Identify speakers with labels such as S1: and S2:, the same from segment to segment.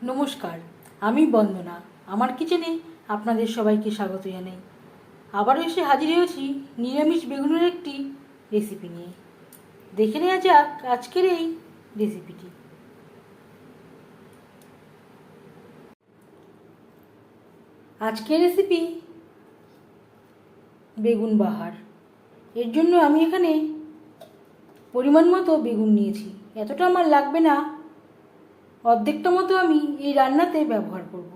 S1: নমস্কার, আমি বন্দনা। আমার কিচেনে আপনাদের সবাইকে স্বাগত জানাই। আবারও এসে হাজির হয়েছি নিরামিষ বেগুনের একটি রেসিপি নিয়ে। দেখে নেওয়া যাক আজকের এই রেসিপিটি। আজকের রেসিপি বেগুন বাহার। এর জন্য আমি এখানে পরিমাণ মতো বেগুন নিয়েছি। এতটা আমার লাগবে না, অর্ধেকটা মতো আমি এই রান্নাতে ব্যবহার করব।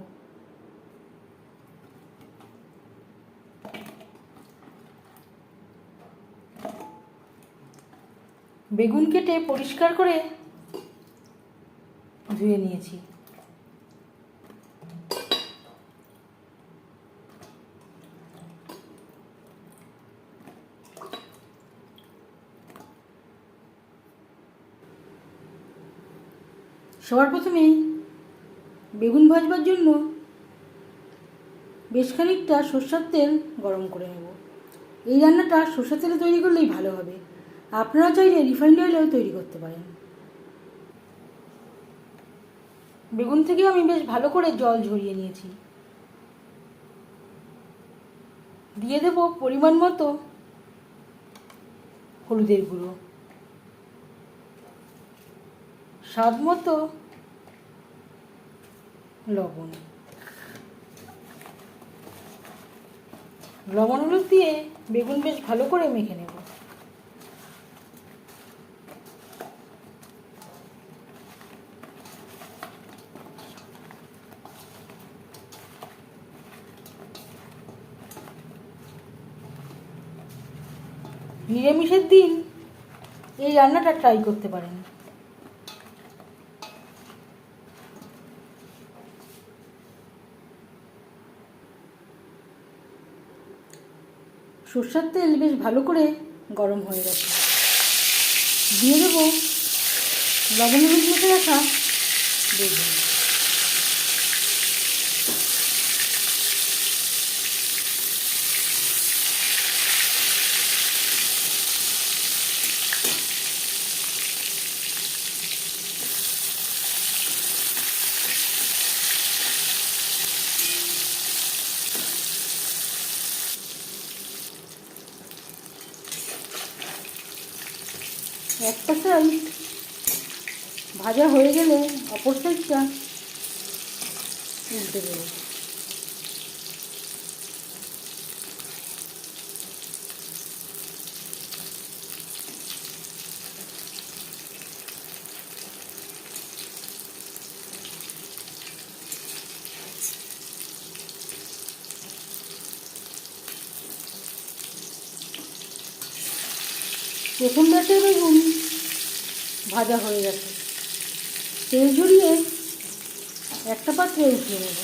S1: বেগুন কেটে পরিষ্কার করে ধুয়ে নিয়েছি। সবার প্রথমে বেগুন ভাজবার জন্য বেশ খানিকটা সরষের তেল গরম করে নেব। এই রান্নাটা সরষের তেলে তৈরি করলেই ভালো হবে। আপনারা চাইলে রিফাইন্ড অয়েলেও তৈরি করতে পারেন। বেগুন থেকে আমি বেশ ভালো করে জল ঝরিয়ে নিয়েছি। দিয়ে দেব পরিমাণ মতো হলুদের গুঁড়ো, স্বাদ মতো লবণ। লবণ হলুদ দিয়ে বেগুন বেশ ভালো করে মেখে নেব। নিরামিষের দিন এই রান্নাটা ট্রাই করতে পারেন। সরষের তেল বেশ ভালো করে গরম হয়ে গেছে। দিয়ে দেব লবণ হলুদ মেখে রাখা বেগুন। একটা সাইড ভাজা হয়ে গেলে অপর সাইডটা উল্টে দেব। প্রথম ব্যাচের বেগুন ভাজা হয়ে গেছে। তেল ঝরিয়ে একটা পাত্রে উঠিয়ে নেব।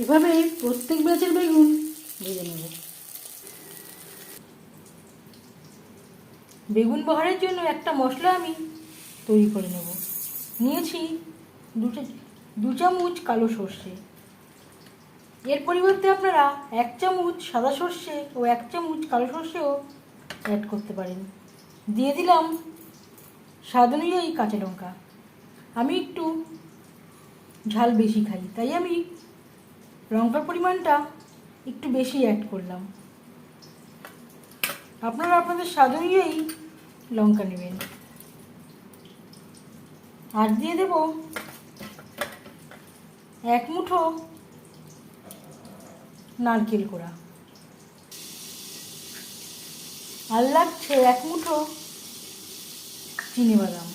S1: এভাবে প্রত্যেক ব্যাচের বেগুন ভেজে নেব। বেগুন বহারের জন্য একটা মশলা আমি তৈরি করে নেব। নিয়েছি দু চামচ কালো সর্ষে। এর পরিবর্তে আপনারা 1 চামচ সাদা সর্ষে ও 1 চামচ কালো সর্ষেও অ্যাড করতে পারেন। দিয়ে দিলাম স্বাদ অনুযায়ী কাঁচা লঙ্কা। আমি একটু ঝাল বেশি খাই, তাই আমি লঙ্কার পরিমাণটা একটু বেশি অ্যাড করলাম। আপনারা আপনাদের স্বাদ অনুযায়ী লঙ্কা নেবেন। আর দিয়ে দেব এক মুঠো নারকেল কোড়া, আর লাগছে এক মুঠো চিনিবাদাম।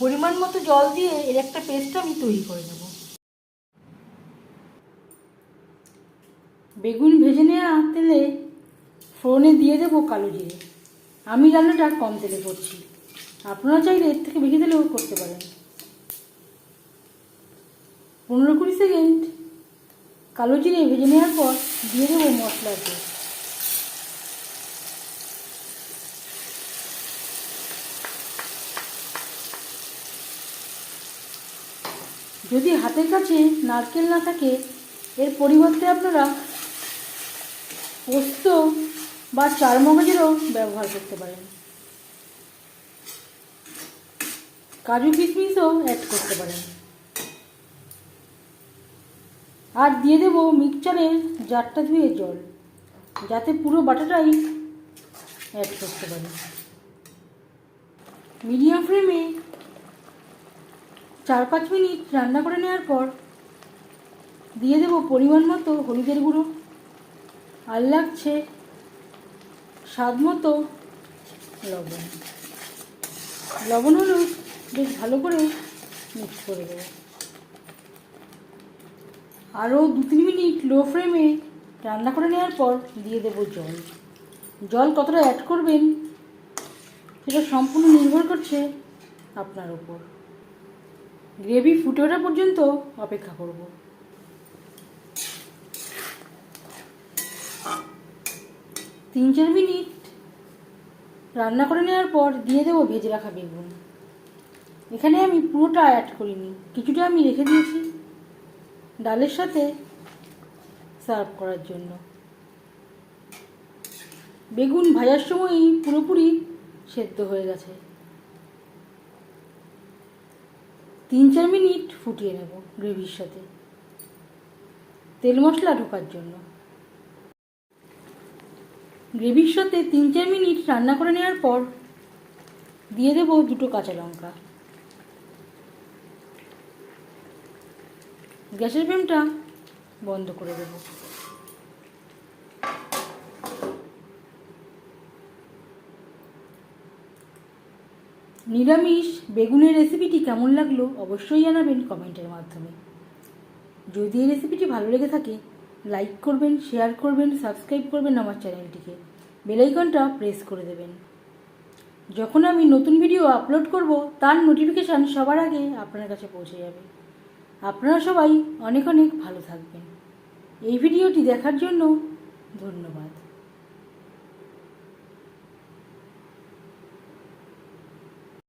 S1: পরিমাণ মতো জল দিয়ে এর একটা পেস্ট আমি তৈরি করে নেব। বেগুন ভেজে নেওয়া তেলে ফোড়নে দিয়ে দেবো কালো জিরে। আমি রান্নাটা কম তেলে করছি, আপনারা চাইলে এর থেকে বেশি তেলেও করতে পারেন। 15-20 সেকেন্ড কালো জিরে ভেজে নেওয়ার পর দিয়ে দেবো মশলার পেস্ট। যদি হাতের কাছে নারকেল না থাকে, এর পরিবর্তে আপনারা পোস্ত বা চারমগজেরও ব্যবহার করতে পারেন। কাজু কিশমিশও অ্যাড করতে পারেন। আর দিয়ে দেব মিক্সচারের জারটা ধুয়ে জল, যাতে পুরো বাটাটাই অ্যাড করতে পারি। মিডিয়াম ফ্লেমে 4-5 মিনিট রান্না করে নেওয়ার পর দিয়ে দেব পরিমাণ মতো হলুদের গুঁড়ো, আর লাগছে স্বাদ মতো লবণ। লবণ হলুদ বেশ ভালো করে মিক্স করে দেবো। আরও 2-3 মিনিট লো ফ্লেমে রান্না করে নেওয়ার পর দিয়ে দেবো জল। জল কতটা অ্যাড করবেন সেটা সম্পূর্ণ নির্ভর করছে আপনার উপর। গ্রেভি ফুটে ওঠা পর্যন্ত অপেক্ষা করব। 3-4 মিনিট রান্না করে নেওয়ার পর দিয়ে দেবো ভেজে রাখা বেগুন। এখানে আমি পুরোটা অ্যাড করিনি, কিছুটা আমি রেখে দিয়েছি ডালের সাথে সার্ভ করার জন্য। বেগুন ভাজার সময়ই পুরোপুরি সেদ্ধ হয়ে গেছে। 3-4 মিনিট ফুটিয়ে নেব গ্রেভির সাথে তেল মশলা ঢোকার জন্য। গ্রেভির সাথে 3-4 মিনিট রান্না করে নেওয়ার পর দিয়ে দেব 2 কাঁচা লঙ্কা। গ্যাসের ফ্লেমটা বন্ধ করে দেব। নিরামিষ বেগুনের রেসিপিটি কেমন লাগলো অবশ্যই জানাবেন কমেন্টের মাধ্যমে। যদি এই রেসিপিটি ভালো লেগে থাকে লাইক করবেন, শেয়ার করবেন, সাবস্ক্রাইব করবেন আমার চ্যানেলটিকে, বেল আইকনটা প্রেস করে দেবেন। যখন আমি নতুন ভিডিও আপলোড করব তার নোটিফিকেশান সবার আগে আপনার কাছে পৌঁছে যাবে। আপনারা সবাই অনেক অনেক ভালো থাকবেন। এই ভিডিওটি দেখার জন্য ধন্যবাদ।